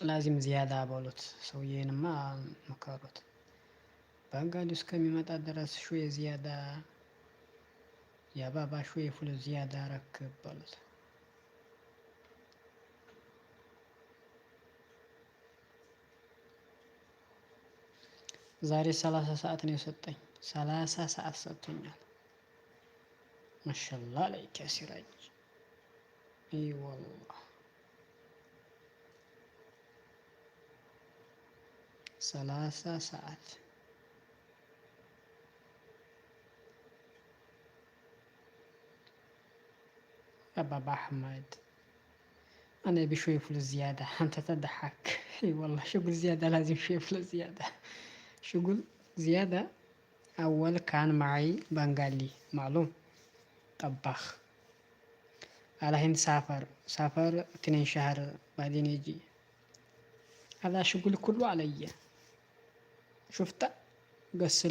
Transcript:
ላዚም ዚያዳ በሉት። ሰውዬንማ መከሩት። ባንጋሊ እስከሚመጣ ድረስ ሹዬ ዚያዳ ያባባ ሹዬ ፉል ዚያዳ ረክብ በሉት። ዛሬ 30 ሰዓት ነው የሰጠኝ። 30 ሰዓት ሰጥቶኛል። ማሻአላህ አለይክ ያ ሲራጅ። አይ ወላሂ 30 ሰዓት አባባ አህመድ أنا بشوي فلوس زيادة أنت تضحك. اي والله شغل زيادة لازم شوي فلوس زيادة. شغل زيادة. أول كان معي بنغالي معلوم طباخ. على هند سافر 2 شهر بعدين يجي. هذا شغل كله علي. شفت قص